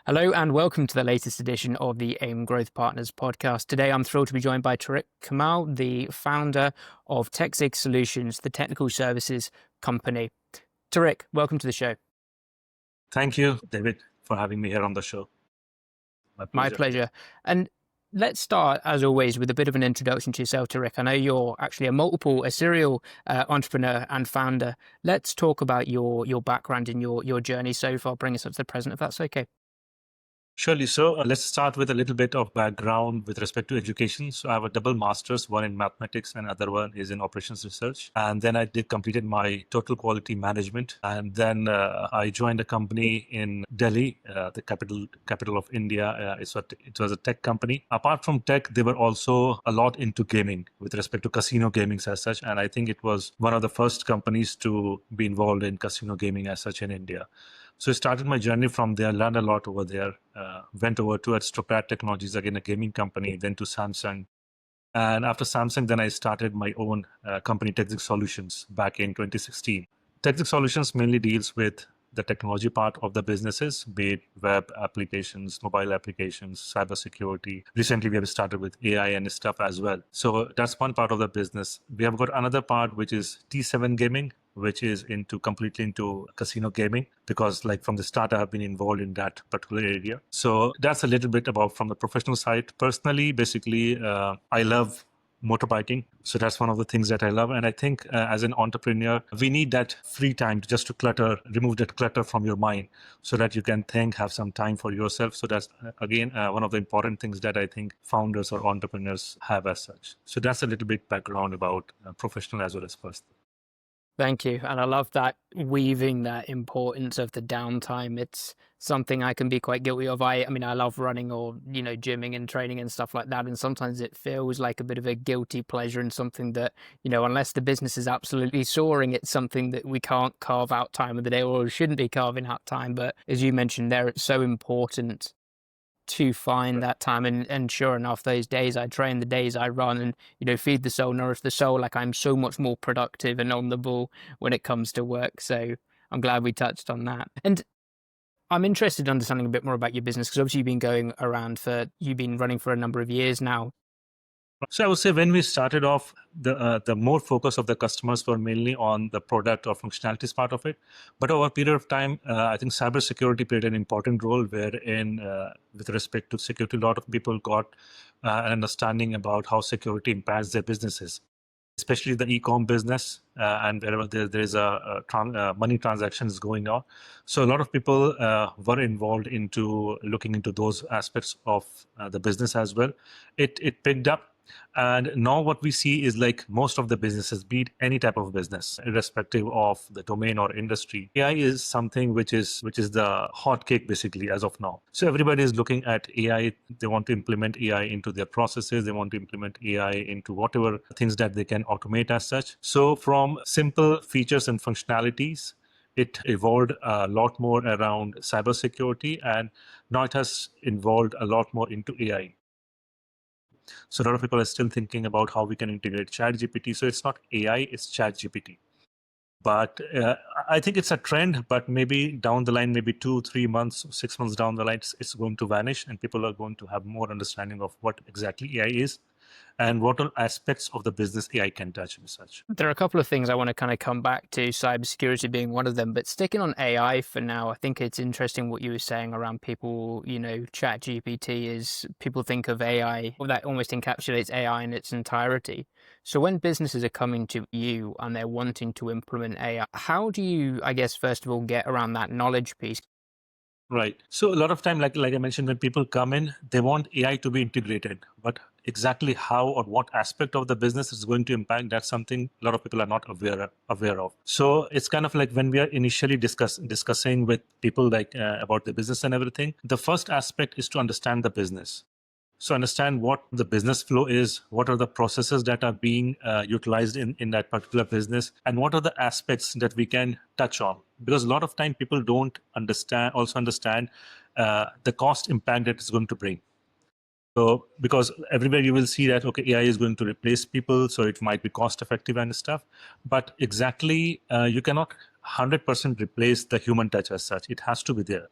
Hello and welcome to the latest edition of the AIIM Growth Partners podcast. Today, I'm thrilled to be joined by Tariq Kamal, the founder of TechZig Solutions, the technical services company. Tariq, welcome to the show. Thank you, David, for having me here on the show. My My pleasure. pleasure. And let's start, as always, with a bit of an introduction to yourself, Tariq. I know you're actually a serial entrepreneur and founder. Let's talk about your background and your journey so far. Bring us up to the present, if that's okay. Surely. So let's start with a little bit of background with respect to education. So I have a double master's, one in mathematics and other one is in operations research. And then I did completed my total quality management. And then I joined a company in Delhi, the capital of India. It was a tech company. Apart from tech, they were also a lot into gaming with respect to casino gaming as such. And I think it was one of the first companies to be involved in casino gaming as such in India. So I started my journey from there, learned a lot over there, went over to Stoprat Technologies, again, a gaming company, then to Samsung. And after Samsung, then I started my own company, TechZig Solutions, back in 2016. TechZig Solutions mainly deals with the technology part of the businesses, be it web applications, mobile applications, cybersecurity. Recently, we have started with AI and stuff as well. So that's one part of the business. We have got another part, which is T7 Gaming, which is completely into casino gaming, because like from the start, I have been involved in that particular area. So that's a little bit about from the professional side. Personally, basically, I love motorbiking. So that's one of the things that I love. And I think as an entrepreneur, we need that free time just to remove that clutter from your mind so that you can think, have some time for yourself. So that's, again, one of the important things that I think founders or entrepreneurs have as such. So that's a little bit background about professional as well as personal. Thank you. And I love that weaving that importance of the downtime. It's something I can be quite guilty of. I mean, I love running or, gymming and training and stuff like that. And sometimes it feels like a bit of a guilty pleasure and something that, unless the business is absolutely soaring, it's something that we can't carve out time of the day or shouldn't be carving out time. But as you mentioned there, it's so important to find that time. And sure enough, those days I train, the days I run and, feed the soul, nourish the soul, like I'm so much more productive and on the ball when it comes to work. So I'm glad we touched on that. And I'm interested in understanding a bit more about your business because obviously you've been running for a number of years now. So I would say when we started off, the more focus of the customers were mainly on the product or functionalities part of it. But over a period of time, I think cybersecurity played an important role wherein, with respect to security, a lot of people got an understanding about how security impacts their businesses, especially the e-com business and wherever there is money transactions going on. So a lot of people were involved into looking into those aspects of the business as well. It picked up. And now what we see is like most of the businesses, be it any type of business, irrespective of the domain or industry, AI is something which is the hot cake basically as of now. So everybody is looking at AI. They want to implement AI into their processes. They want to implement AI into whatever things that they can automate as such. So from simple features and functionalities, it evolved a lot more around cybersecurity, and now it has evolved a lot more into AI. So a lot of people are still thinking about how we can integrate ChatGPT. So it's not AI, it's ChatGPT. But I think it's a trend, but maybe down the line, maybe 2, 3 months, 6 months down the line, it's going to vanish and people are going to have more understanding of what exactly AI is and what all aspects of the business AI can touch and such. There are a couple of things I want to kind of come back to, cybersecurity being one of them, but sticking on AI for now, I think it's interesting what you were saying around people, Chat GPT is people think of AI, or that almost encapsulates AI in its entirety. So when businesses are coming to you and they're wanting to implement AI, how do you, I guess, first of all, get around that knowledge piece? Right. So a lot of time, like I mentioned, when people come in, they want AI to be integrated, but exactly how or what aspect of the business is going to impact, that's something a lot of people are not aware of. So it's kind of like when we are initially discussing with people like about the business and everything, the first aspect is to understand the business. So understand what the business flow is, what are the processes that are being utilized in that particular business, and what are the aspects that we can touch on. Because a lot of time people don't understand the cost impact that it's going to bring. So because everywhere you will see that, okay, AI is going to replace people, so it might be cost effective and stuff. But exactly, you cannot 100% replace the human touch as such. It has to be there.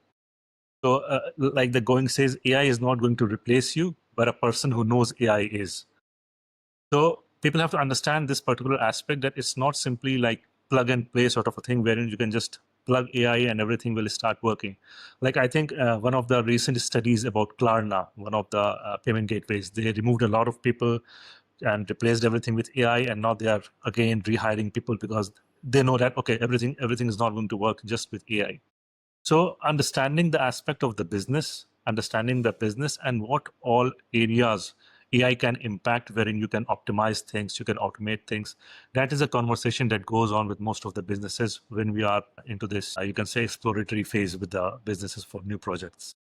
So, like the going says, AI is not going to replace you, but a person who knows AI is. So people have to understand this particular aspect, that it's not simply like plug and play sort of a thing wherein you can just plug AI and everything will start working. Like I think one of the recent studies about Klarna, one of the payment gateways, they removed a lot of people and replaced everything with AI, and now they are again rehiring people because they know that okay, everything is not going to work just with AI. So understanding the aspect of the business, understanding the business and what all areas AI can impact, wherein you can optimize things, you can automate things. That is a conversation that goes on with most of the businesses when we are into this, you can say, exploratory phase with the businesses for new projects.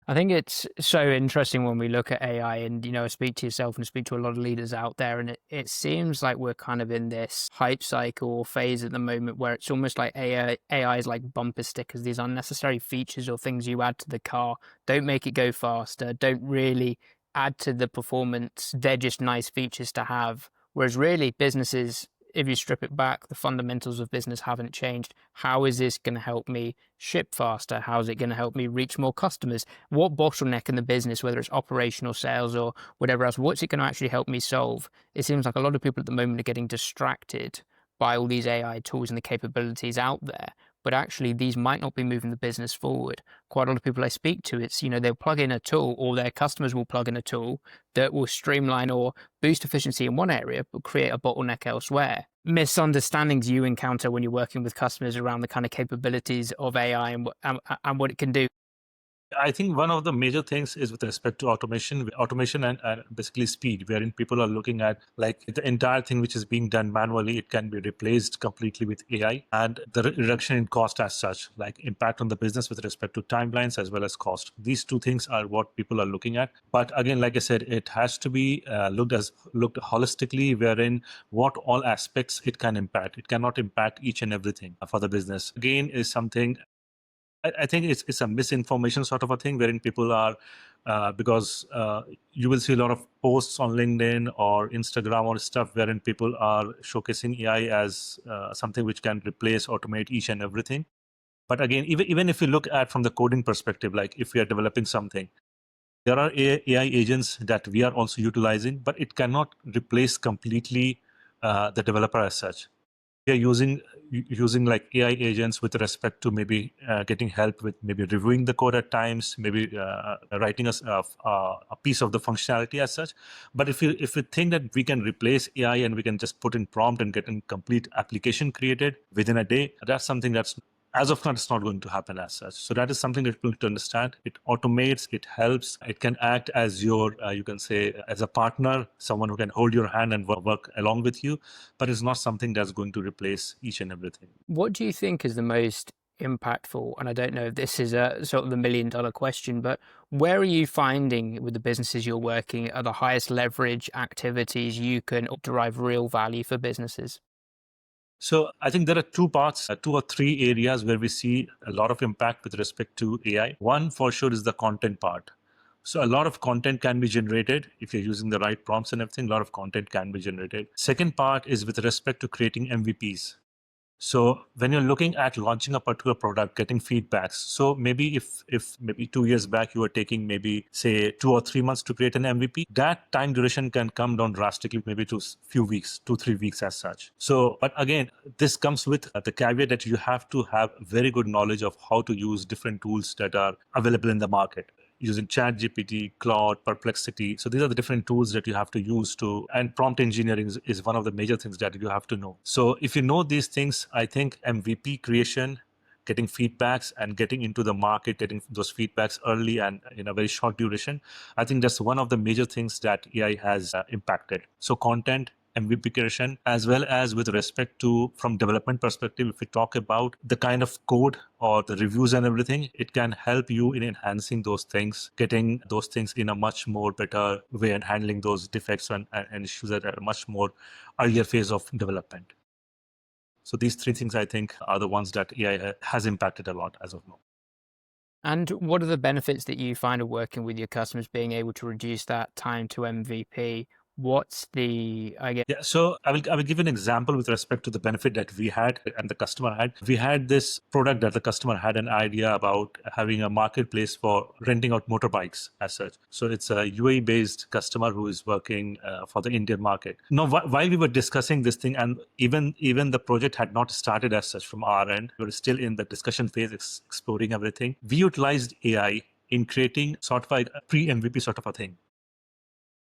I think it's so interesting when we look at AI and, speak to yourself and speak to a lot of leaders out there. And it seems like we're kind of in this hype cycle or phase at the moment where it's almost like AI is like bumper stickers, these unnecessary features or things you add to the car. Don't make it go faster. Don't really add to the performance. They're just nice features to have. Whereas really businesses, if you strip it back, the fundamentals of business haven't changed. How is this going to help me ship faster? How is it going to help me reach more customers? What bottleneck in the business, whether it's operational sales or whatever else, what's it going to actually help me solve? It seems like a lot of people at the moment are getting distracted by all these AI tools and the capabilities out there. But actually, these might not be moving the business forward. Quite a lot of people I speak to, it's, they'll plug in a tool or their customers will plug in a tool that will streamline or boost efficiency in one area, but create a bottleneck elsewhere. Misunderstandings you encounter when you're working with customers around the kind of capabilities of AI and what it can do. I think one of the major things is with respect to automation and basically speed, wherein people are looking at like the entire thing which is being done manually, it can be replaced completely with AI, and the reduction in cost as such, like impact on the business with respect to timelines as well as cost. These two things are what people are looking at. But again, like I said, it has to be looked holistically, wherein what all aspects it can impact. It cannot impact each and everything for the business. Again, is something I think it's a misinformation sort of a thing wherein people are because you will see a lot of posts on LinkedIn or Instagram or stuff wherein people are showcasing AI as something which can replace, automate each and everything. But again, even if you look at from the coding perspective, like if we are developing something, there are AI agents that we are also utilizing, but it cannot replace completely the developer as such. We are using like AI agents with respect to maybe getting help with maybe reviewing the code at times, maybe writing a piece of the functionality as such. But if you think that we can replace AI and we can just put in prompt and get a complete application created within a day, that's something that's as of now, it's not going to happen as such. So that is something that people need to understand. It automates, it helps, it can act as your, you can say, as a partner, someone who can hold your hand and work along with you, but it's not something that's going to replace each and everything. What do you think is the most impactful? And I don't know if this is a sort of the $1 million question, but where are you finding with the businesses you're working are the highest leverage activities you can derive real value for businesses? So I think there are two parts, two or three areas where we see a lot of impact with respect to AI. One for sure is the content part. So a lot of content can be generated if you're using the right prompts and everything. A lot of content can be generated. Second part is with respect to creating MVPs. So when you're looking at launching a particular product, getting feedbacks. So maybe if maybe 2 years back you were taking maybe say 2 or 3 months to create an MVP, that time duration can come down drastically, maybe to few weeks, 2 3 weeks as such. So, but again, this comes with the caveat that you have to have very good knowledge of how to use different tools that are available in the market using chat gpt, Claude, Perplexity. So these are the different tools that you have to use to, and prompt engineering is one of the major things that you have to know. So if you know these things, I think MVP creation, getting feedbacks and getting into the market, getting those feedbacks early and in a very short duration, I think that's one of the major things that AI has impacted. So content, MVP creation, as well as with respect to from development perspective, if we talk about the kind of code or the reviews and everything, it can help you in enhancing those things, getting those things in a much more better way and handling those defects and issues at a much more earlier phase of development. So these three things I think are the ones that AI has impacted a lot as of now. And what are the benefits that you find of working with your customers being able to reduce that time to MVP? What's the, I guess, Yeah, so I will give an example with respect to the benefit that we had and the customer had. We had this product that the customer had an idea about having a marketplace for renting out motorbikes as such. So it's a UAE based customer who is working for the Indian market. Now, while we were discussing this thing, and even the project had not started as such from our end, we were still in the discussion phase, exploring everything. We utilized AI in creating sort of a pre-MVP sort of a thing.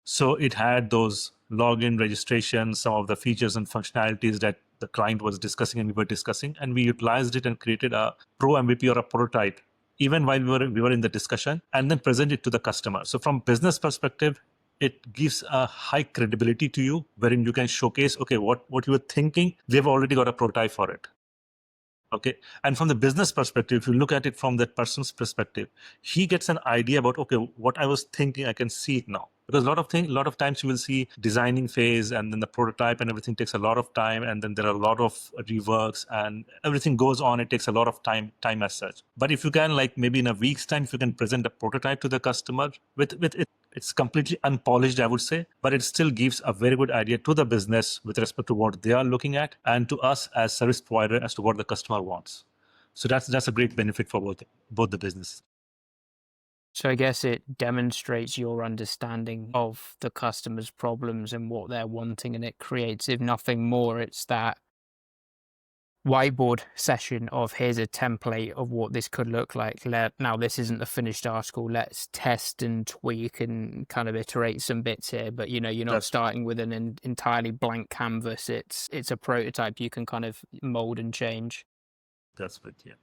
So it had those login registration, some of the features and functionalities that the client was discussing and we were discussing, and we utilized it and created a pro MVP or a prototype even while we were in the discussion, and then present it to the customer. So from business perspective, it gives a high credibility to you, wherein you can showcase, okay, what you were thinking, we've already got a prototype for it. Okay, and from the business perspective, if you look at it from that person's perspective, he gets an idea about, okay, what I was thinking, I can see it now. Because a lot of times you will see designing phase, and then the prototype and everything takes a lot of time, and then there are a lot of reworks and everything goes on. It takes a lot of time as such. But if you can, like maybe in a week's time, if you can present a prototype to the customer with it, it's completely unpolished, I would say, but it still gives a very good idea to the business with respect to what they are looking at, and to us as service provider as to what the customer wants. So that's a great benefit for both the business. so I guess it demonstrates your understanding of the customer's problems and what they're wanting, and it creates, if nothing more, it's that whiteboard session of here's a template of what this could look like. Now, this isn't the finished article. Let's test and tweak and kind of iterate some bits here. But you're not That's starting with an entirely blank canvas. It's a prototype you can kind of mold and change. that's it. Yeah.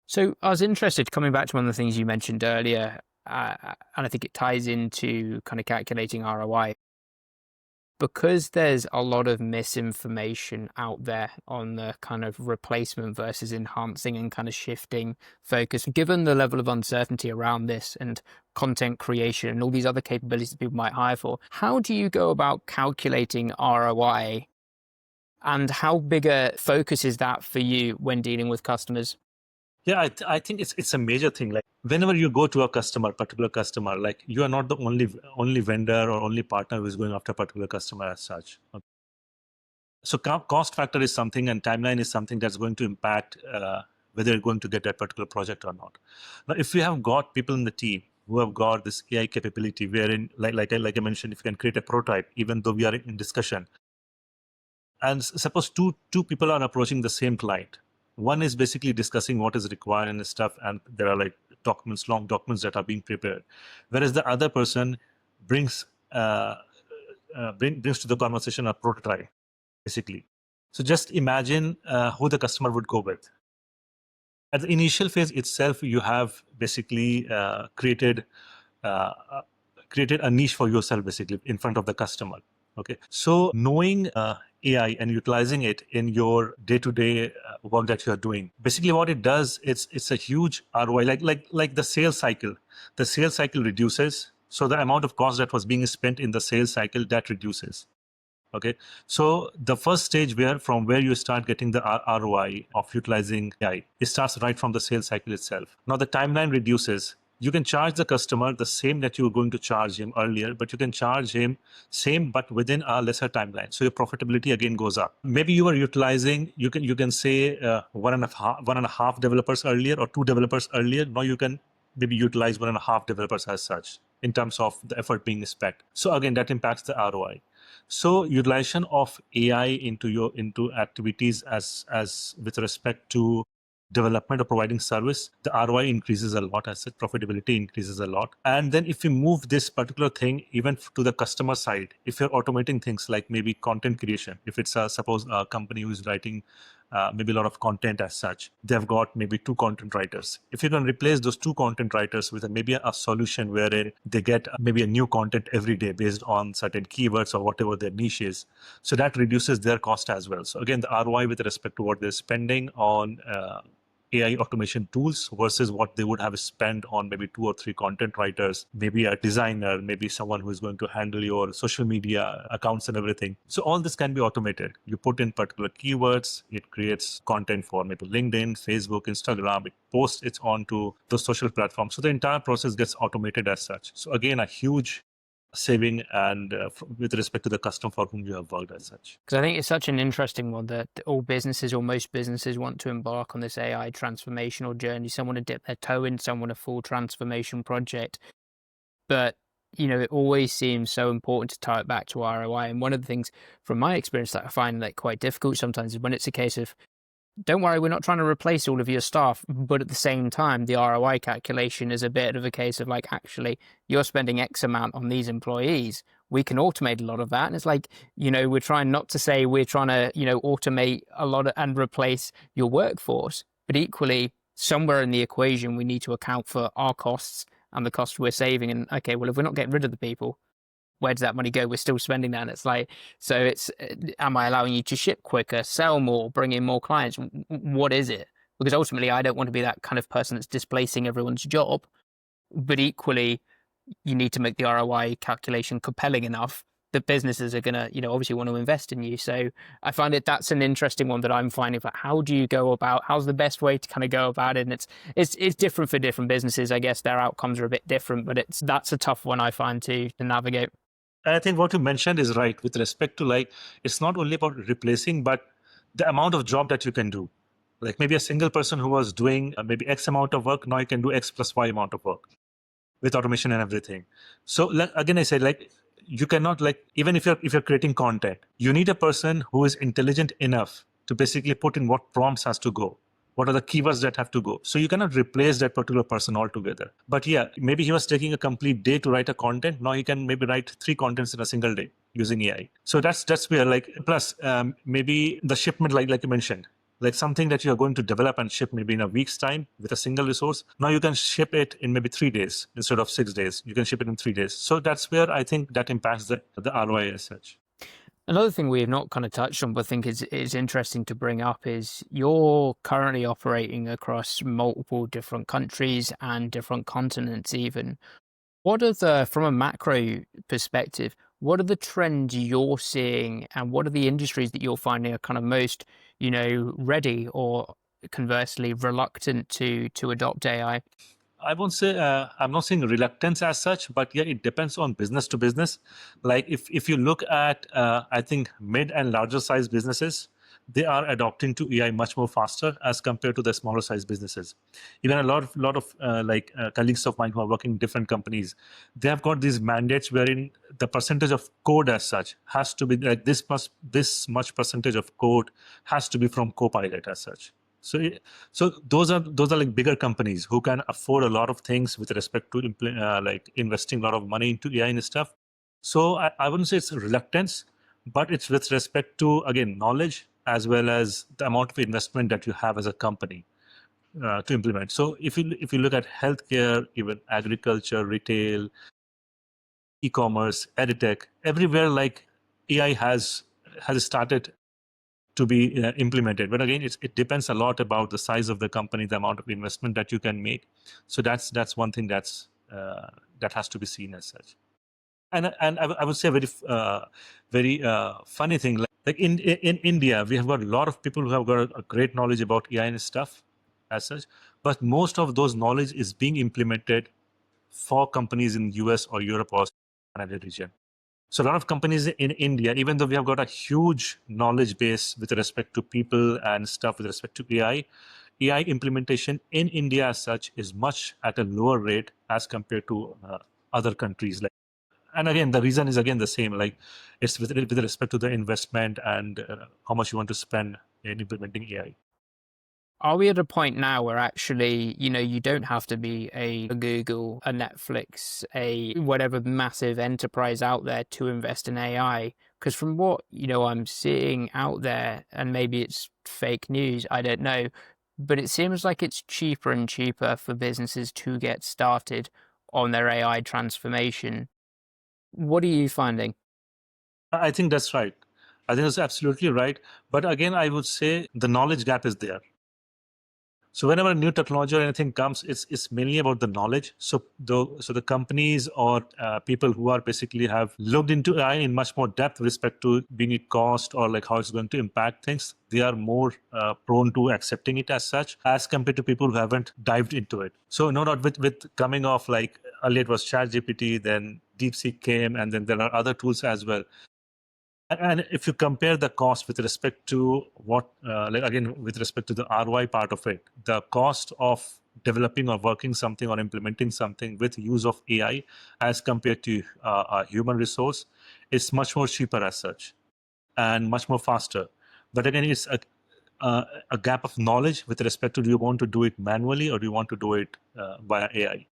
So I was interested, coming back to one of the things you mentioned earlier, and I think it ties into kind of calculating ROI. Because there's a lot of misinformation out there on the kind of replacement versus enhancing and kind of shifting focus, given the level of uncertainty around this and content creation and all these other capabilities that people might hire for, how do you go about calculating ROI, and how big a focus is that for you when dealing with customers? Yeah, I think it's a major thing. Like whenever you go to a particular customer, like you are not the only vendor or only partner who is going after a particular customer as such. Okay. So cost factor is something, and timeline is something that's going to impact whether you're going to get that particular project or not. Now, if you have got people in the team who have got this AI capability, wherein, like I mentioned, if you can create a prototype, even though we are in discussion, and suppose two people are approaching the same client. One is basically discussing what is required and stuff, and there are like long documents that are being prepared, whereas the other person brings brings to the conversation a prototype, basically. So just imagine who the customer would go with. At the initial phase itself, you have basically uh, created a niche for yourself, basically in front of the customer. Okay, so knowing AI and utilizing it in your day-to-day work that you are doing, basically what it does, it's a huge ROI. Like the sales cycle, reduces, so the amount of cost that was being spent in the sales cycle, that reduces. Okay, so the first stage from where you start getting the ROI of utilizing AI, it starts right from the sales cycle itself. Now the timeline reduces. You can charge the customer the same that you were going to charge him earlier, but you can charge him same but within a lesser timeline. So your profitability again goes up. Maybe you are utilizing, you can say one and a half developers earlier, or two developers earlier. Now you can maybe utilize one and a half developers as such in terms of the effort being spent. So again, that impacts the ROI. So utilization of AI into activities as with respect to development or providing service, the ROI increases a lot, as such profitability increases a lot. And then if you move this particular thing even to the customer side, if you're automating things like maybe content creation, if it's suppose a company who is writing maybe a lot of content as such, they've got maybe two content writers. If you can replace those two content writers with maybe a solution where they get maybe a new content every day based on certain keywords or whatever their niche is, so that reduces their cost as well. So again, the ROI with respect to what they're spending on AI automation tools versus what they would have spent on maybe two or three content writers, maybe a designer, maybe someone who is going to handle your social media accounts and everything. So all this can be automated. You put in particular keywords, it creates content for maybe LinkedIn, Facebook, Instagram, it posts it onto the social platform. So the entire process gets automated as such. So again, a huge saving and with respect to the customer for whom you have worked as such. Because I think it's such an interesting one that all businesses or most businesses want to embark on this AI transformational journey. Some want to dip their toe in, some want a full transformation project. But, it always seems so important to tie it back to ROI. And one of the things from my experience that I find like quite difficult sometimes is when it's a case of, don't worry, we're not trying to replace all of your staff. But at the same time, the ROI calculation is a bit of a case of like, actually, you're spending X amount on these employees. We can automate a lot of that. And it's like, we're trying not to say we're trying to, automate a lot and replace your workforce. But equally, somewhere in the equation, we need to account for our costs and the costs we're saving. And okay, well, if we're not getting rid of the people, where does that money go? We're still spending that. And it's like, so am I allowing you to ship quicker, sell more, bring in more clients? What is it? Because ultimately, I don't want to be that kind of person that's displacing everyone's job. But equally, you need to make the ROI calculation compelling enough that businesses are going to, obviously want to invest in you. So I find that's an interesting one that I'm finding. But how do you go about, how's the best way to kind of go about it? And it's different for different businesses. I guess their outcomes are a bit different, but that's a tough one I find to navigate. I think what you mentioned is right with respect to like, it's not only about replacing, but the amount of job that you can do. Like maybe a single person who was doing maybe X amount of work, now you can do X plus Y amount of work with automation and everything. So again, I said like, you cannot like, even if you're creating content, you need a person who is intelligent enough to basically put in what prompts has to go. What are the keywords that have to go? So you cannot replace that particular person altogether. But yeah, maybe he was taking a complete day to write a content. Now he can maybe write 3 contents in a single day using AI. So that's where like, plus maybe the shipment, like you mentioned, like something that you're going to develop and ship maybe in a week's time with a single resource. Now you can ship it in maybe 3 days instead of 6 days. You can ship it in 3 days. So that's where I think that impacts the ROI as such. Another thing we have not kind of touched on, but I think is interesting to bring up is you're currently operating across multiple different countries and different continents even. What are from a macro perspective, what are the trends you're seeing and what are the industries that you're finding are kind of most, ready or conversely reluctant to adopt AI? I won't say I'm not saying reluctance as such, but yeah, it depends on business to business. Like if you look at I think mid and larger size businesses, they are adopting to AI much more faster as compared to the smaller size businesses. Even a lot of colleagues of mine who are working in different companies, they have got these mandates wherein the percentage of code as such has to be like this much percentage of code has to be from Copilot as such. So those are like bigger companies who can afford a lot of things with respect to like investing a lot of money into AI and stuff. So I wouldn't say it's reluctance, but it's with respect to again knowledge as well as the amount of investment that you have as a company to implement. So if you look at healthcare, even agriculture, retail, e-commerce, edtech, everywhere like AI has started to be implemented. But again, it depends a lot about the size of the company, the amount of investment that you can make. So that's one thing that has to be seen as such. And I would say a very funny thing. Like in India, we have got a lot of people who have got a great knowledge about AI and stuff as such. But most of those knowledge is being implemented for companies in US or Europe or another region. So a lot of companies in India, even though we have got a huge knowledge base with respect to people and stuff with respect to AI implementation in India as such is much at a lower rate as compared to other countries. And again, the reason is again the same. Like it's with respect to the investment and how much you want to spend in implementing AI. Are we at a point now where actually, you don't have to be a Google, a Netflix, a whatever massive enterprise out there to invest in AI? Because from what, I'm seeing out there, and maybe it's fake news, I don't know, but it seems like it's cheaper and cheaper for businesses to get started on their AI transformation. What are you finding? I think that's right. I think that's absolutely right. But again, I would say the knowledge gap is there. So whenever a new technology or anything comes, it's mainly about the knowledge. So the companies or people who are basically have looked into AI in much more depth with respect to being it cost or like how it's going to impact things, they are more prone to accepting it as such as compared to people who haven't dived into it. So no doubt with coming off like earlier it was ChatGPT, then DeepSeek came, and then there are other tools as well. And if you compare the cost with respect to what, like again, with respect to the ROI part of it, the cost of developing or working something or implementing something with use of AI as compared to a human resource is much more cheaper as such and much more faster. But again, it's a gap of knowledge with respect to do you want to do it manually or do you want to do it via AI.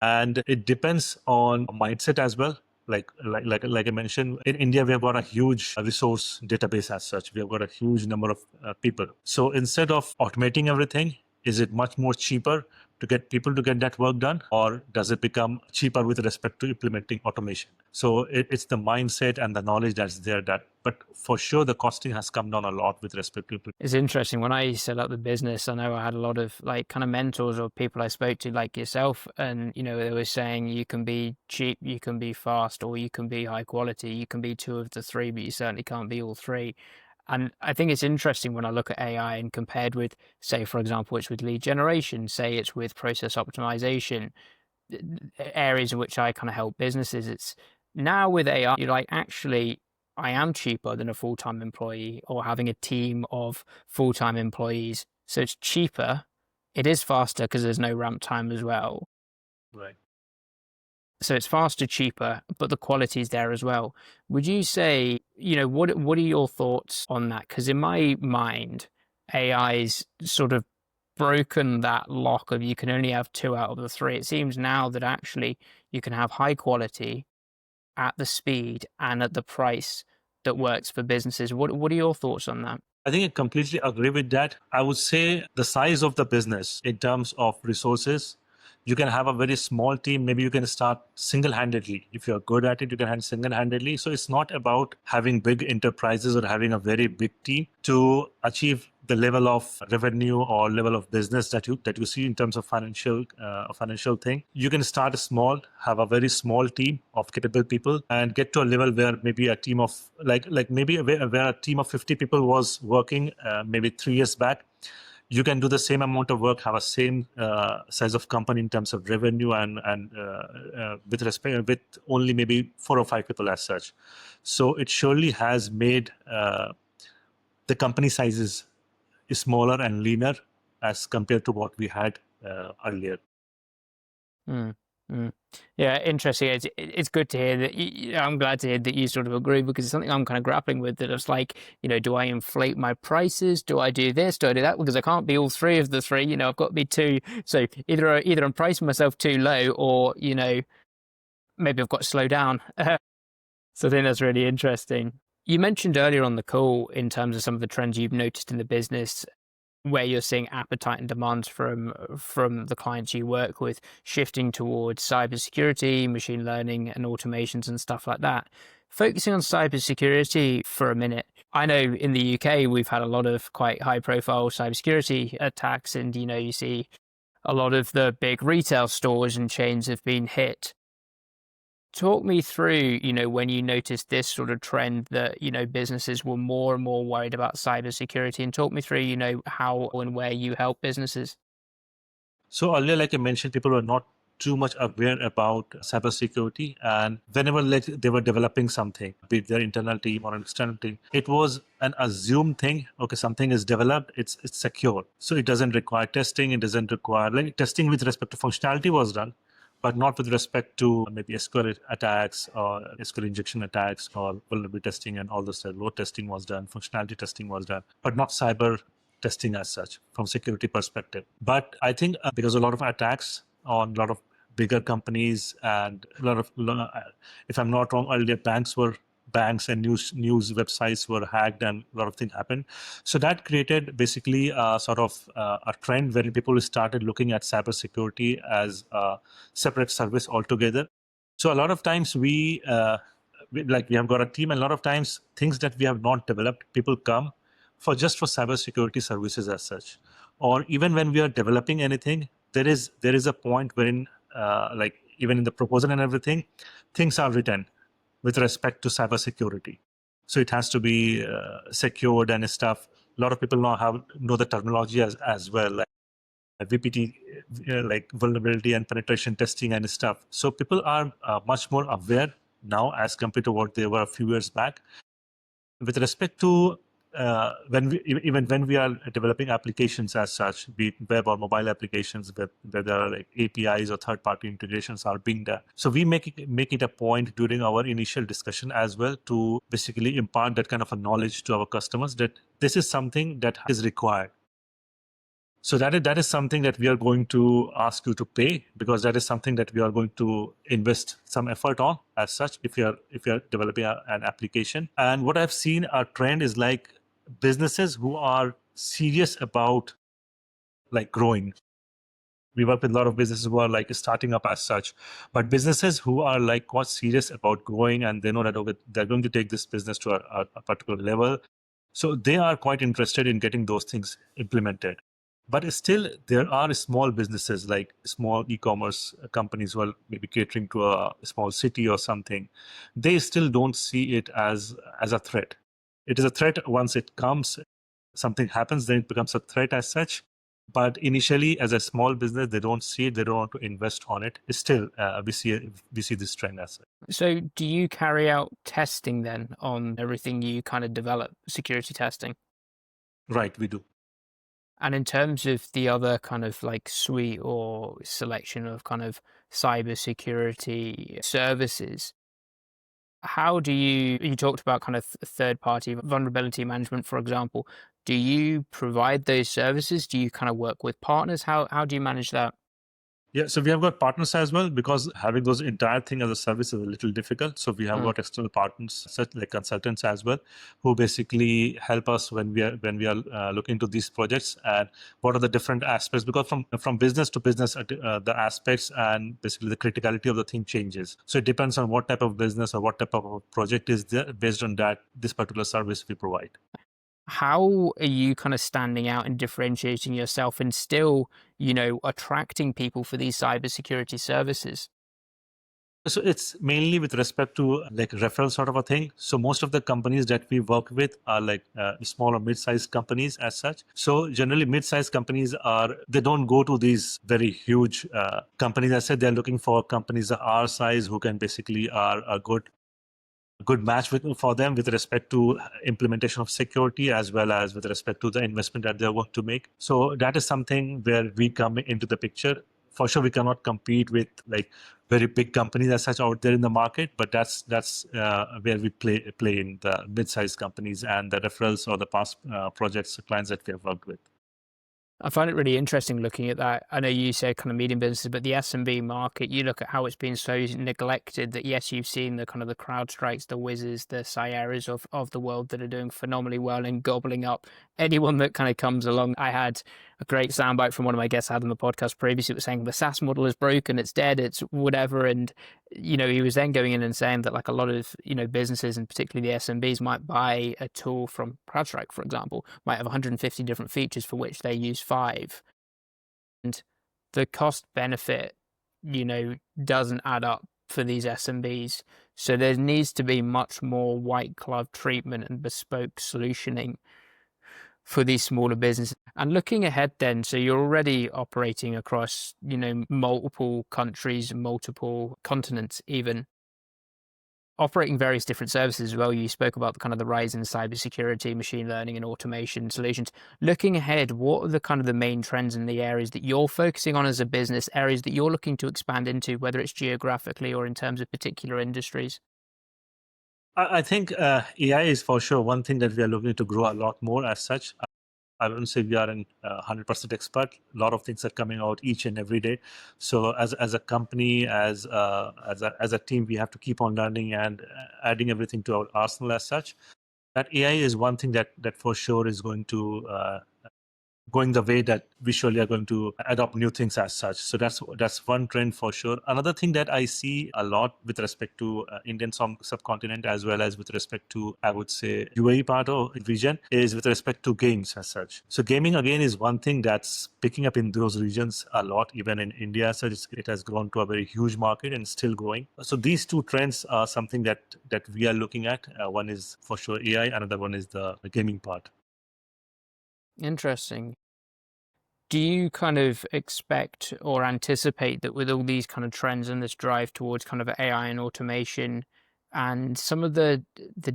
And it depends on mindset as well. Like I mentioned, in India we have got a huge resource database as such. We have got a huge number of people. So instead of automating everything, is it much more cheaper to get people to get that work done, or does it become cheaper with respect to implementing automation? So it's the mindset and the knowledge that's there. But for sure, the costing has come down a lot with respect to. It's interesting. When I set up the business, I know I had a lot of like kind of mentors or people I spoke to like yourself, and they were saying you can be cheap, you can be fast, or you can be high quality. You can be two of the three, but you certainly can't be all three. And I think it's interesting when I look at AI and compared with, say, for example, it's with lead generation, say it's with process optimization, areas in which I kind of help businesses. It's now with AI, you're like, actually, I am cheaper than a full-time employee or having a team of full-time employees. So it's cheaper. It is faster because there's no ramp time as well. Right. So it's faster, cheaper, but the quality is there as well. Would you say, what are your thoughts on that? Because in my mind, AI's sort of broken that lock of you can only have two out of the three. It seems now that actually you can have high quality at the speed and at the price that works for businesses. What are your thoughts on that? I think I completely agree with that. I would say the size of the business in terms of resources, you can have a very small team. Maybe you can start single-handedly. If you're good at it, you can handle single-handedly. So it's not about having big enterprises or having a very big team to achieve the level of revenue or level of business that you see in terms of financial thing. You can start small, have a very small team of capable people, and get to a level where maybe a team of maybe where a team of 50 people was working maybe 3 years back. You can do the same amount of work, have a same size of company in terms of revenue and with only maybe 4 or 5 people as such. So it surely has made the company sizes smaller and leaner as compared to what we had earlier. Mm, mm. Yeah, interesting. It's good to hear that. I'm glad to hear that you sort of agree because it's something I'm kind of grappling with. That it's like, do I inflate my prices? Do I do this? Do I do that? Because I can't be all three of the three. I've got to be two. So either I'm pricing myself too low, or maybe I've got to slow down. So I think that's really interesting. You mentioned earlier on the call in terms of some of the trends you've noticed in the business where you're seeing appetite and demands from the clients you work with shifting towards cybersecurity, machine learning, and automations and stuff like that. Focusing on cybersecurity for a minute, I know in the UK we've had a lot of quite high-profile cybersecurity attacks, and you see a lot of the big retail stores and chains have been hit. Talk me through, when you noticed this sort of trend that, businesses were more and more worried about cybersecurity, and talk me through, how and where you help businesses. So earlier, like I mentioned, people were not too much aware about cybersecurity, and whenever they were developing something, be it their internal team or an external team, it was an assumed thing. Okay, something is developed, it's secure, so it doesn't require testing. It doesn't require testing with respect to functionality was done, but not with respect to maybe SQL attacks or SQL injection attacks or vulnerability testing and all this. Load testing was done, functionality testing was done, but not cyber testing as such from security perspective. But I think because a lot of attacks on a lot of bigger companies and if I'm not wrong, earlier banks and news websites were hacked and a lot of things happened. So that created basically a sort of a trend where people started looking at cybersecurity as a separate service altogether. So a lot of times we have got a team, and a lot of times things that we have not developed, people come for cybersecurity services as such. Or even when we are developing anything, there is a point wherein even in the proposal and everything, things are written with respect to cybersecurity. So it has to be secured and stuff. A lot of people know the terminology as well. VPT, like vulnerability and penetration testing and stuff. So people are much more aware now as compared to what they were a few years back. With respect to even when we are developing applications as such, be it web or mobile applications, where there are like APIs or third-party integrations are being done. So we make it a point during our initial discussion as well to basically impart that kind of a knowledge to our customers that this is something that is required. So that is something that we are going to ask you to pay, because that is something that we are going to invest some effort on as such if you're developing an application. And what I've seen a trend is like businesses who are serious about like growing. We work with a lot of businesses who are like starting up as such, but businesses who are like quite serious about growing and they know that okay, they're going to take this business to a particular level. So they are quite interested in getting those things implemented. But still, there are small businesses like small e-commerce companies who are maybe catering to a small city or something. They still don't see it as a threat. It is a threat once it comes, something happens, then it becomes a threat as such. But initially, as a small business, they don't see it. They don't want to invest on it. Still, we see this trend as such. So do you carry out testing then on everything you kind of develop, security testing? Right, we do. And in terms of the other kind of like suite or selection of kind of cybersecurity services, how do you talked about kind of third party vulnerability management, for example. Do you provide those services? Do you kind of work with partners? How do you manage that? Yeah, so we have got partners as well, because having those entire thing as a service is a little difficult. So we have Mm. got external partners, such like consultants as well, who basically help us when we are looking into these projects and what are the different aspects. Because from business to business, the aspects and basically the criticality of the thing changes. So it depends on what type of business or what type of project is there. Based on that, this particular service we provide. How are you kind of standing out and differentiating yourself and still, attracting people for these cybersecurity services? So it's mainly with respect to like referral sort of a thing. So most of the companies that we work with are like small or mid-sized companies as such. So generally mid-sized companies they don't go to these very huge companies. I said they're looking for companies that are our size who can basically are a good match for them with respect to implementation of security as well as with respect to the investment that they want to make. So that is something where we come into the picture. For sure, we cannot compete with like very big companies as such out there in the market, but that's where we play in the mid-sized companies and the referrals or the past projects clients that we have worked with. I find it really interesting looking at that. I know you said kind of medium businesses, but the SMB market, you look at how it's been so neglected that yes, you've seen the kind of the CrowdStrikes, the Whizzes, the Cyeras of the world that are doing phenomenally well and gobbling up anyone that kind of comes along. I had a great soundbite from one of my guests I had on the podcast previously. It was saying the SaaS model is broken, it's dead, it's whatever. And, he was then going in and saying that like a lot of, businesses and particularly the SMBs might buy a tool from CrowdStrike, for example, might have 150 different features for which they use 5. And the cost benefit, doesn't add up for these SMBs. So there needs to be much more white glove treatment and bespoke solutioning for these smaller businesses. And looking ahead then, so you're already operating across, multiple countries, multiple continents even, operating various different services as well. You spoke about the kind of the rise in cybersecurity, machine learning and automation solutions. Looking ahead, what are the kind of the main trends in the areas that you're focusing on as a business, areas that you're looking to expand into, whether it's geographically or in terms of particular industries? I think AI is for sure one thing that we are looking to grow a lot more as such. I wouldn't say we are an 100% expert. A lot of things are coming out each and every day. So as a company, as a team, we have to keep on learning and adding everything to our arsenal as such. That AI is one thing that for sure is going to going the way that we surely are going to adopt new things as such. So that's one trend for sure. Another thing that I see a lot with respect to Indian subcontinent as well as with respect to, I would say, UAE part of region is with respect to games as such. So gaming again is one thing that's picking up in those regions a lot, even in India. So it has grown to a very huge market and still growing. So these two trends are something that we are looking at. One is for sure AI, another one is the gaming part. Interesting. Do you kind of expect or anticipate that with all these kind of trends and this drive towards kind of AI and automation and some of the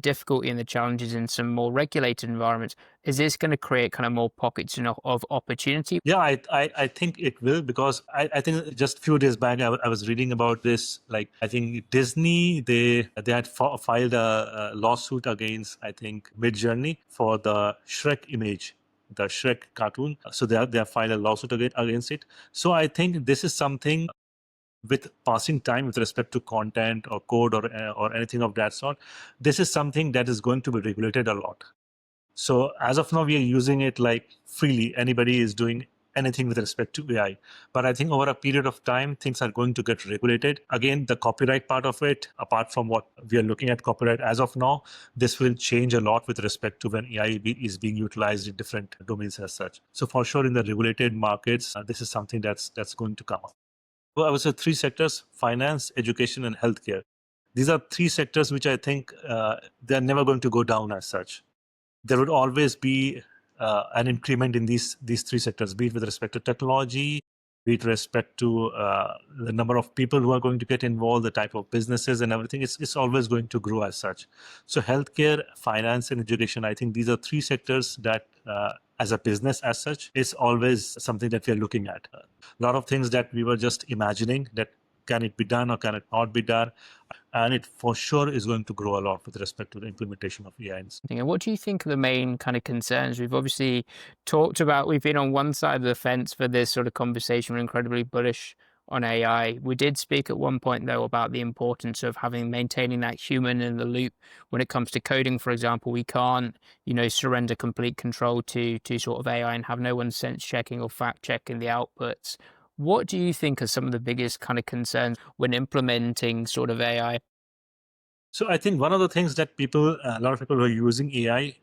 difficulty and the challenges in some more regulated environments, is this going to create kind of more pockets of opportunity? Yeah, I think it will, because I think just a few days back I was reading about this. Like, I think Disney, they had filed a lawsuit against, I think, Midjourney for the Shrek image, the Shrek cartoon. So they have filed a lawsuit against it. So I think this is something, with passing time with respect to content or code or anything of that sort, this is something that is going to be regulated a lot. So as of now, we are using it like freely. Anybody is doing anything with respect to AI. But I think over a period of time, things are going to get regulated. Again, the copyright part of it, apart from what we are looking at copyright as of now, this will change a lot with respect to when AI is being utilized in different domains as such. So for sure, in the regulated markets, this is something that's going to come up. Well, I would say three sectors: finance, education, and healthcare. These are three sectors which I think they're never going to go down as such. There would always be an increment in these three sectors, be it with respect to technology, be it with respect to the number of people who are going to get involved, the type of businesses and everything. It's always going to grow as such. So healthcare, finance, and education, I think these are three sectors that, as a business as such, is always something that we are looking at. A lot of things that we were just imagining that can it be done or can it not be done, and it for sure is going to grow a lot with respect to the implementation of AI. And what do you think are the main kind of concerns? We've obviously talked about, we've been on one side of the fence for this sort of conversation. We're incredibly bullish on AI. We did speak at one point, though, about the importance of maintaining that human in the loop when it comes to coding. For example, we can't, surrender complete control to sort of AI and have no one sense checking or fact checking the outputs. What do you think are some of the biggest kind of concerns when implementing sort of AI? So I think one of the things that a lot of people who are using AI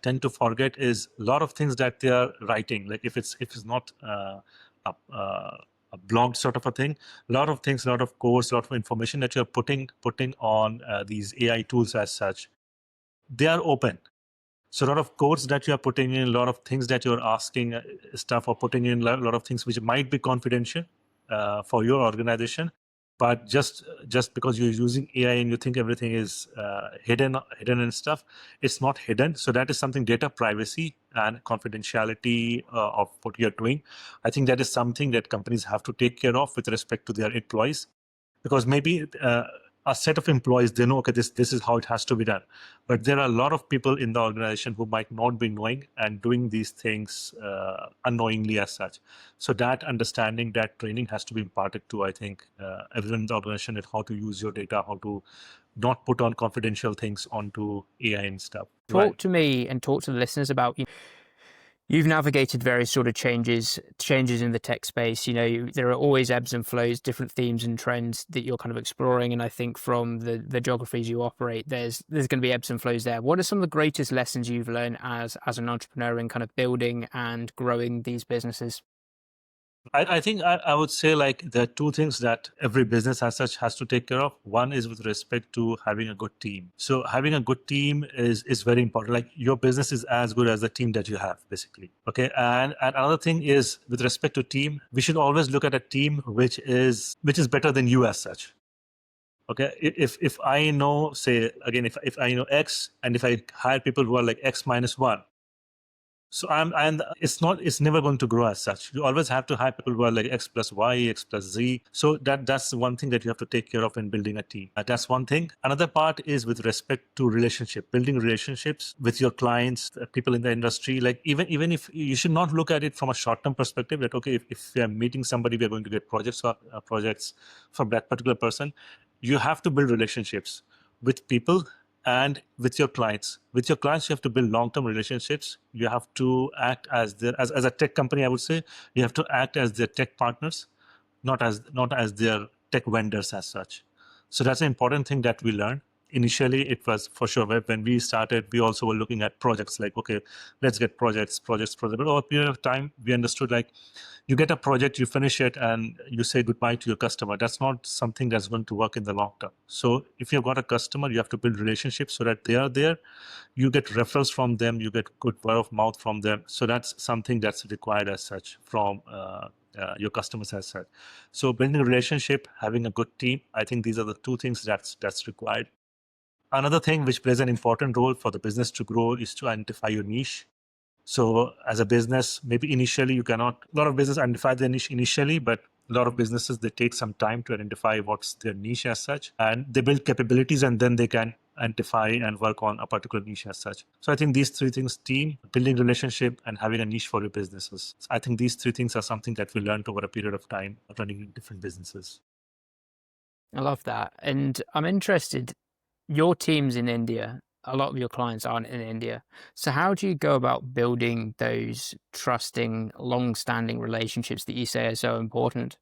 tend to forget is a lot of things that they are writing. Like if it's not a blog sort of a thing, a lot of things, a lot of course, a lot of information that you're putting on these AI tools as such, they are open. So a lot of codes that you are putting in, a lot of things that you're asking stuff or putting in, a lot of things which might be confidential for your organization, but just because you're using AI and you think everything is hidden and stuff, it's not hidden. So that is something, data privacy and confidentiality of what you're doing. I think that is something that companies have to take care of with respect to their employees, because maybe a set of employees, they know, okay, this is how it has to be done, but there are a lot of people in the organization who might not be knowing and doing these things unknowingly as such. So that understanding, that training has to be imparted to, I think, everyone in the organization, at how to use your data, how to not put on confidential things onto AI and stuff. Right. Talk to me and talk to the listeners about, you've navigated various sort of changes in the tech space. There are always ebbs and flows, different themes and trends that you're kind of exploring. And I think from the geographies you operate, there's going to be ebbs and flows there. What are some of the greatest lessons you've learned as an entrepreneur in kind of building and growing these businesses? I think I would say, like, there are two things that every business as such has to take care of. One is with respect to having a good team. So having a good team is very important. Like, your business is as good as the team that you have, basically. Okay. And another thing is with respect to team, we should always look at a team which is better than you as such. Okay. If I know, say again, if I know X, and if I hire people who are like X minus one, so and it's never going to grow as such. You always have to hire people who are like X plus Y, X plus Z. So that's one thing that you have to take care of in building a team. That's one thing. Another part is with respect to building relationships with your clients, people in the industry. Like, even if you should not look at it from a short-term perspective, that okay, if we are meeting somebody, we are going to get projects from that particular person. You have to build relationships with people and with your clients. With your clients, you have to build long-term relationships. You have to act as as a tech company, I would say, you have to act as their tech partners, not as their tech vendors as such. So that's an important thing that we learn. initially it was for sure. When we started, we also were looking at projects like, okay, let's get projects. But over a period of time, we understood like you get a project, you finish it, and you say goodbye to your customer. That's not something that's going to work in the long term. So if you've got a customer, you have to build relationships so that they are there. You get referrals from them, you get good word of mouth from them. So that's something that's required as such from your customers as such. So building a relationship, having a good team, I think these are the two things that's required. Another thing which plays an important role for the business to grow is to identify your niche. So as a business, maybe initially you cannot, a lot of business identify their niche initially, but a lot of businesses, they take some time to identify what's their niche as such, and they build capabilities, and then they can identify and work on a particular niche as such. So I think these three things, team, building relationship, and having a niche for your businesses. I think these three things are something that we learned over a period of time of running different businesses. I love that. And I'm interested, your team's in India, a lot of your clients aren't in India. So how do you go about building those trusting, long-standing relationships that you say are so important?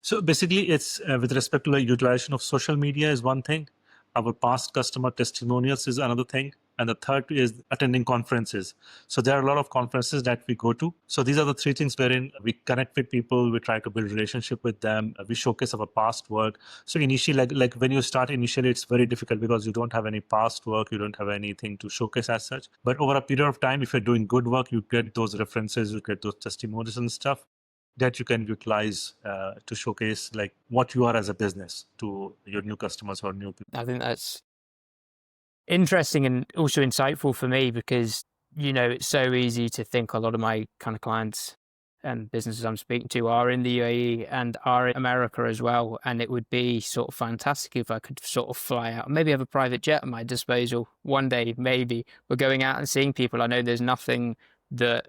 So basically, it's with respect to the utilization of social media is one thing. Our past customer testimonials is another thing. And the third is attending conferences. So there are a lot of conferences that we go to. So these are the three things wherein we connect with people, we try to build relationship with them, we showcase our past work. So initially, like when you start initially, it's very difficult because you don't have any past work, you don't have anything to showcase as such. But over a period of time, if you're doing good work, you get those references, you get those testimonials and stuff that you can utilize to showcase like what you are as a business to your new customers or new people. I think that's interesting and also insightful for me because, it's so easy to think a lot of my kind of clients and businesses I'm speaking to are in the UAE and are in America as well. And it would be sort of fantastic if I could sort of fly out, maybe have a private jet at my disposal one day, maybe. We're going out and seeing people. I know there's nothing that,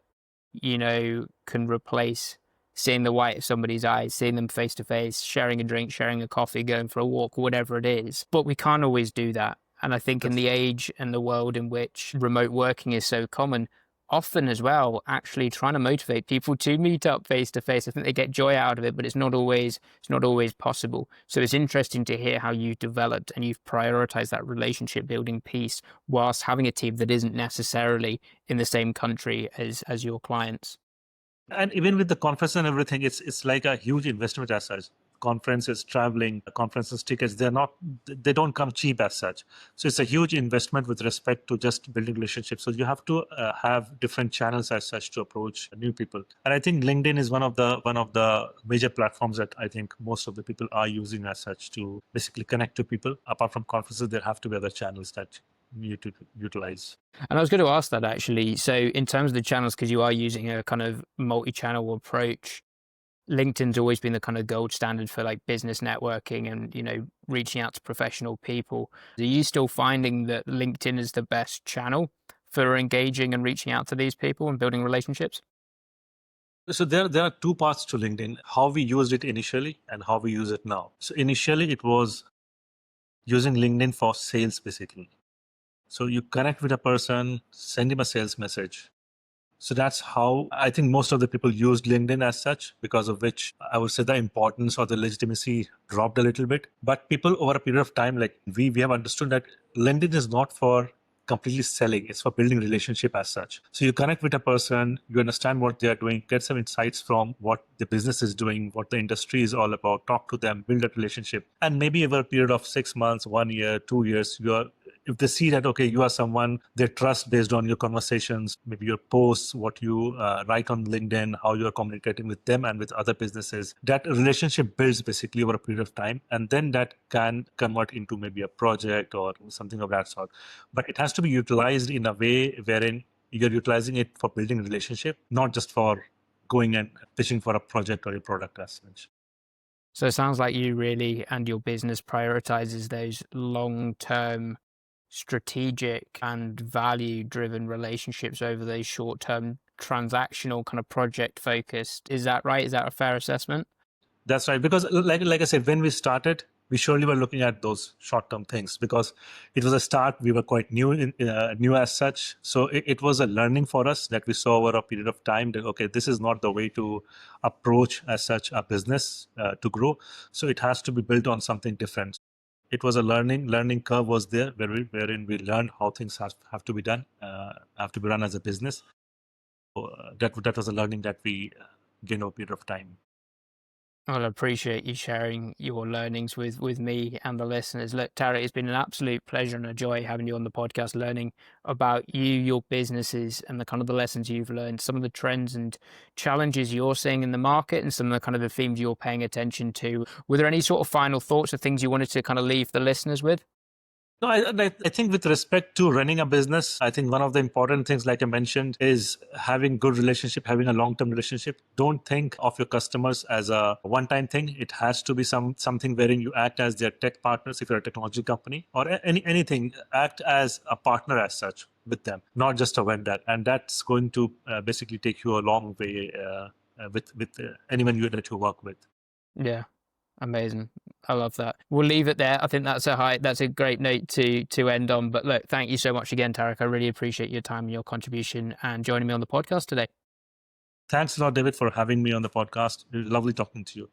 can replace seeing the white of somebody's eyes, seeing them face to face, sharing a drink, sharing a coffee, going for a walk, whatever it is. But we can't always do that. And I think in That's the age and the world in which remote working is so common, often as well, actually trying to motivate people to meet up face to face. I think they get joy out of it, but it's not always possible. So it's interesting to hear how you've developed and you've prioritized that relationship building piece whilst having a team that isn't necessarily in the same country as your clients. And even with the conference and everything, it's like a huge investment as such. Conferences, traveling, conferences tickets, they don't come cheap as such. So it's a huge investment with respect to just building relationships. So you have to have different channels as such to approach new people. And I think LinkedIn is one of the major platforms that I think most of the people are using as such to basically connect to people. Apart from conferences, there have to be other channels that you need to utilize. And I was going to ask that actually. So in terms of the channels, because you are using a kind of multi-channel approach, LinkedIn's always been the kind of gold standard for like business networking and, reaching out to professional people. Are you still finding that LinkedIn is the best channel for engaging and reaching out to these people and building relationships? So there are two parts to LinkedIn, how we used it initially and how we use it now. So initially it was using LinkedIn for sales basically. So you connect with a person, send him a sales message. So that's how I think most of the people used LinkedIn as such, because of which I would say the importance or the legitimacy dropped a little bit. But people over a period of time, like we have understood that LinkedIn is not for completely selling, it's for building relationship as such. So you connect with a person, you understand what they are doing, get some insights from what the business is doing, what the industry is all about, talk to them, build that relationship. And maybe over a period of 6 months, 1 year, 2 years, if they see that, okay, you are someone they trust based on your conversations, maybe your posts, what you write on LinkedIn, how you're communicating with them and with other businesses, that relationship builds basically over a period of time. And then that can convert into maybe a project or something of that sort. But it has to be utilized in a way wherein you're utilizing it for building a relationship, not just for going and pitching for a project or a product as such. So it sounds like you really and your business prioritizes those long-term strategic and value-driven relationships over those short-term transactional kind of project focused. Is that right? Is that a fair assessment? That's right. Because like I said, when we started, we surely were looking at those short-term things because it was a start. We were quite new as such. So it was a learning for us that we saw over a period of time that, okay, this is not the way to approach as such a business to grow. So it has to be built on something different. It was a learning curve was there wherein we learned how things have to be done, have to be run as a business. So, that was a learning that we gained over a period of time. Well, I appreciate you sharing your learnings with me and the listeners. Look, Tariq, it's been an absolute pleasure and a joy having you on the podcast, learning about you, your businesses, and the kind of the lessons you've learned, some of the trends and challenges you're seeing in the market, and some of the kind of the themes you're paying attention to. Were there any sort of final thoughts or things you wanted to kind of leave the listeners with? No, I think with respect to running a business, I think one of the important things, like I mentioned, is having good relationship, having a long-term relationship. Don't think of your customers as a one-time thing. It has to be something wherein you act as their tech partners if you're a technology company, or anything. Act as a partner as such with them, not just a vendor. And that's going to basically take you a long way with anyone that you work with. Yeah. Amazing. I love that. We'll leave it there. I think that's a great note to end on. But look, thank you so much again, Tariq. I really appreciate your time and your contribution and joining me on the podcast today. Thanks a lot, David, for having me on the podcast. It was lovely talking to you.